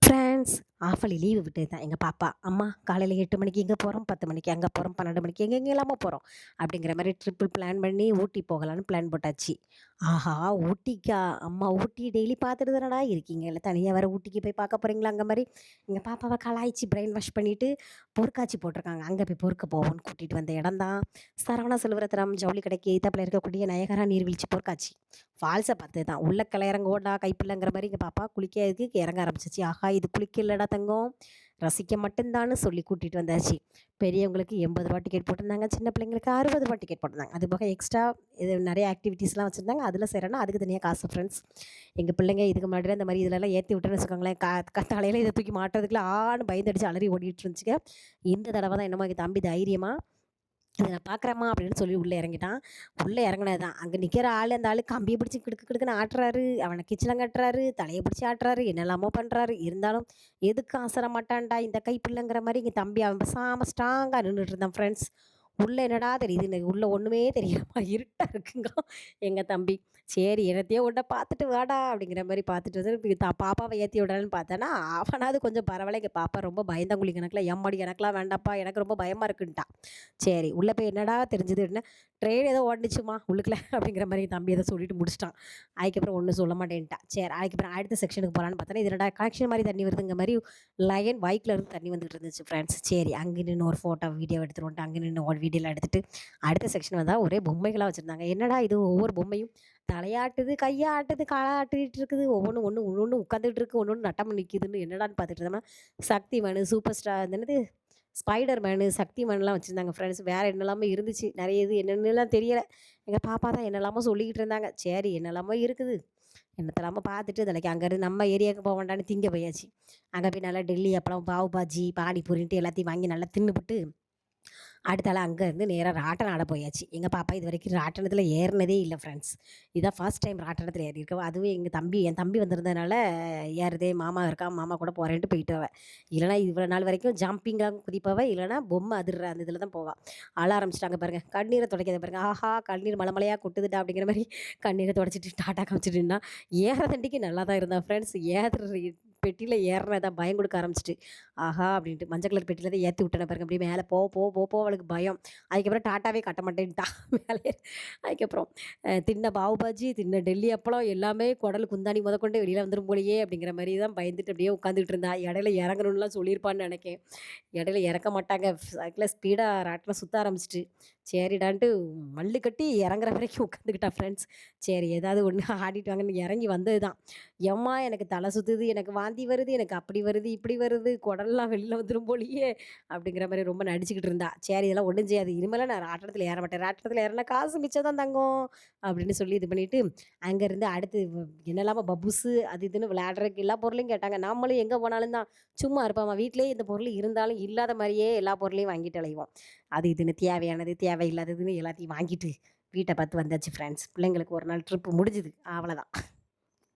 Friends half yearly leave விட்டது தான் எங்கள் பாப்பா. அம்மா காலையில் 8 மணிக்கு இங்கே போகிறோம், 10 மணிக்கு அங்கே போகிறோம், 12 மணிக்கு எங்கெங்கெல்லாமோ போகிறோம் அப்படிங்கிற மாதிரி ட்ரிப்பிள் பிளான் பண்ணி ஊட்டி போகலான்னு பிளான் போட்டாச்சு. ஆஹா! ஊட்டிக்கா? அம்மா ஊட்டி டெய்லி பார்த்துட்டு தானடா இருக்கீங்க, இல்லை தனியாக வேறு ஊட்டிக்கு போய் பார்க்க போகிறீங்களா? அங்கே மாதிரி எங்கள் பாப்பாவை கலாய்ச்சி பிரெயின் வாஷ் பண்ணிவிட்டு பொற்காட்சி போட்டிருக்காங்க, அங்கே போய் பொறுக்க போவோம்னு கூட்டிகிட்டு வந்த இடம் தான் சரவணா செல்வரத்னம் ஜவுளி கடைக்கு எய்த்தாப்பில் இருக்கக்கூடிய நயகரா நீர்வீழ்ச்சி பொற்காட்சி. ஃபால்ஸை பார்த்தது தான். உள்ள இறங்கோடா கைப்பிள்ளைங்கிற மாதிரி எங்கள் பாப்பா குளிக்கிறதுக்கு இறங்க ஆரம்பிச்சிச்சு. ஆஹா! இது குளிக்க இல்லடா தங்கம், ரசிக்க மட்டும்தான்னு சொல்லி கூட்டிகிட்டு வந்தாச்சு. பெரியவங்களுக்கு ரூ. 80 டிக்கெட் போட்டிருந்தாங்க, சின்ன பிள்ளைங்களுக்கு ரூ. 60 டிக்கெட் போட்டிருந்தாங்க. அது போக எக்ஸ்ட்ரா இது நிறைய ஆக்டிவிட்டீஸ்லாம் வச்சுருந்தாங்க. அதில் செய்கிறேன்னா அதுக்கு தனியாக காசு ஃப்ரெண்ட்ஸ். எங்கள் பிள்ளைங்க இதுக்கு முன்னாடி அந்த மாதிரி இதிலலாம் ஏற்றி விட்டேன்னு வச்சுக்கோங்களேன், தலையில் இதை தூக்கி மாட்டுறதுக்குள்ள ஆன்னு பயந்தடிச்சு அலறி ஓடிட்டு இருந்துச்சுங்க. இந்த தடவை தான் என்னமோ எங்கள் தம்பி தைரியமாக இதை நான் பார்க்குறேம்மா அப்படின்னு சொல்லி உள்ளே இறங்கிட்டான். உள்ளே இறங்குனது தான் அங்கே நிற்கிற ஆள், அந்த ஆள் கம்பியை பிடிச்சி கிடுக்கு கிடுக்குன்னு ஆட்டுறாரு, அவனை கிச்சலம் கட்டுறாரு, தலையை பிடிச்சி ஆட்டுறாரு, என்னெல்லாமோ பண்ணுறாரு. இருந்தாலும் எதுக்கும் அசர மாட்டான்டா இந்த கைப்பிள்ளைங்கிற மாதிரி எங்கள் தம்பி அவன் பேசாமல் ஸ்ட்ராங்காக நின்றுட்டு இருந்தான் ஃப்ரெண்ட்ஸ். உள்ளே என்னடா தெரியுது, எனக்கு உள்ளே ஒன்றுமே தெரியலம்மா, இருட்டாக இருக்குங்க எங்கள் தம்பி. சரி என்னத்தையோ உன்னை பார்த்துட்டு வாடா அப்படிங்கிற மாதிரி பார்த்துட்டு வந்து பாப்பாவை ஏற்றி விடலான்னு பார்த்தேன்னா, அவனாவது கொஞ்சம் பரவாயில்ல. எங்கள் பாப்பா ரொம்ப பயந்தாங்குழி கணக்கில், எம்மாடி எனக்கெலாம் வேண்டாப்பா, எனக்கு ரொம்ப பயமாக இருக்குன்ட்டான். சரி உள்ளே போய் என்னடா தெரிஞ்சது என்ன, ட்ரெயின் ஏதோ ஓடுனுச்சுமா உள்ளுக்குள்ள அப்படிங்கிற மாதிரி என் தம்பி ஏதோ சொல்லிட்டு முடிச்சிட்டான். அதுக்கப்புறம் ஒன்றும் சொல்ல மாட்டேன்ட்டான். சரி அதுக்கப்புறம் அடுத்த செக்ஷனுக்கு போகலான்னு பார்த்தோன்னா, இது என்னடா கனெக்ஷன் மாதிரி தண்ணி வருதுங்க மாதிரி லயன் பைக்கில் இருந்து தண்ணி வந்துட்டு இருந்துச்சு ஃப்ரெண்ட்ஸ். சரி அங்கே நின்று ஒரு ஃபோட்டோ வீடியோ எடுத்துகிட்டு வந்துட்டு அங்கே நின்று ஒரு வீடியோலாம் எடுத்துகிட்டு அடுத்த செக்ஷன் வந்தால் ஒரே பொம்மைகளாக வச்சுருந்தாங்க. என்னடா இது ஒவ்வொரு பொம்மையும் தலையாட்டுது, கையாட்டுது, காலாட்டிகிட்டு இருக்குது, ஒன்று ஒன்று உட்காந்துட்டு இருக்குது, ஒன்று நட்டம் நிற்கிதுன்னு என்னடான்னு பார்த்துட்டு இருந்தோம்னா, சக்தி மேனு, சூப்பர் ஸ்டார், என்னது ஸ்பைடர் மேனு, சக்தி மேன்லாம் வச்சுருந்தாங்க ஃப்ரெண்ட்ஸ். வேறு என்னெல்லாமோ இருந்துச்சு, நிறைய இது என்னென்னலாம் தெரியலை. எங்கள் பாப்பா தான் என்னெல்லாமோ சொல்லிக்கிட்டு இருந்தாங்க. சரி என்னெல்லாமோ இருக்குது, என்னத்தெல்லாமோ பார்த்துட்டு தலைக்கு அங்கேருந்து நம்ம ஏரியாவுக்கு போக வேண்டான்னு திங்க போயாச்சு. அங்கே போய் நல்லா டெல்லி அப்பளம், பாவு பாஜி, பானிபூரின்ட்டு எல்லாத்தையும் வாங்கி நல்லா தின்னுபிட்டு அடுத்தால அங்கேருந்து நேராக ராட்டனம் ஆட போயாச்சு. எங்கள் பாப்பா இது வரைக்கும் ராட்டனத்தில் ஏறினதே இல்லை ஃப்ரெண்ட்ஸ். இதான் ஃபர்ஸ்ட் டைம் ராட்டனத்தில் ஏறியிருக்கோம். அதுவும் என் தம்பி வந்திருந்ததுனால ஏறுதே, மாமா இருக்கான், மாமா கூட போகிறேன்ட்டு போயிட்டு அவள். இல்லைனா இவ்வளோ நாள் வரைக்கும் ஜம்பிங்காக குதிப்பவ, இல்லைனா பொம்மை அதிர்ற அந்த இதில் தான் போவாள். அழ ஆரம்பிச்சிட்டாங்க பாருங்கள், கண்ணீரை துடைக்கிறத பாருங்கள். ஆஹா கண்ணீர் மலை மலையாக கொட்டுதுட்டா அப்படிங்கிற மாதிரி கண்ணீரை துடைச்சிட்டு டாட்டா காமிச்சிட்டுன்னா, ஏற தண்டிக்கு நல்லா தான் இருந்தான் ஃப்ரெண்ட்ஸ். பெட்டியில் ஏறினதான் பயம் கொடுக்க ஆரம்பிச்சிட்டு, ஆஹா அப்படின்ட்டு மஞ்சள் கலர் பெட்டியில் தான் ஏற்றி விட்டேன் பாருங்க. அப்படியே மேலே போ அவளுக்கு பயம். அதுக்கப்புறம் டாட்டாவே கட்ட மாட்டேன்ட்டா மேலே. அதுக்கப்புறம் தின்ன பாவு பாஜி, தின்ன டெல்லி அப்பளம் எல்லாமே குடல் குந்தாணி முதற்கொண்டு வெளியில் வந்துடும் போலையே அப்படிங்கிற மாதிரி தான் பயந்துட்டு அப்படியே உட்காந்துட்டு இருந்தா. இடையில இறங்கணும்லாம் சொல்லியிருப்பான்னு நினைக்கேன். இடையில இறக்க மாட்டாங்க, அதுக்குள்ள ஸ்பீடாக ராட்டில் சுற்ற ஆரம்பிச்சிட்டு சரிடான்ட்டு மல்லு கட்டி இறங்குற வரைக்கும் உட்காந்துக்கிட்டா ஃப்ரெண்ட்ஸ். சரி ஏதாவது ஒன்று ஆடிட்டு வாங்கன்னு இறங்கி வந்தது தான். எம்மா எனக்கு தலை சுற்றுது, எனக்கு வாந்தி வருது, எனக்கு அப்படி வருது, இப்படி வருது, குடல்லாம் வெளியில் வந்துடும் போலியே அப்படிங்கிற மாதிரி ரொம்ப நடிச்சுக்கிட்டு இருந்தா. சரி இதெல்லாம் ஒன்றும் செய்யாது, இனிமேல் நான் ராட்டனத்தில் ஏற மாட்டேன், ராட்டனத்தில் ஏறினா காசு மிச்சம் தான் தங்கம் அப்படின்னு சொல்லி இது பண்ணிவிட்டு அங்கேருந்து அடுத்து என்னெல்லாமோ பப்புஸு அது இதுன்னு விளையாடுறதுக்கு எல்லா பொருளையும் கேட்டாங்க. நம்மளும் எங்கே போனாலும் தான் சும்மா இருப்பாம்மா, வீட்டிலேயே இந்த பொருள் இருந்தாலும் இல்லாத மாதிரியே எல்லா பொருளையும் வாங்கிட்டு அலைவோம். அது இதுன்னு தேவையானது தேவையில்லாததுன்னு எல்லாத்தையும் வாங்கிட்டு வீட்டை பார்த்து வந்தாச்சு ஃப்ரெண்ட்ஸ். பிள்ளைங்களுக்கு ஒரு நாள் ட்ரிப்பு முடிஞ்சுது, அவ்வளோதான்.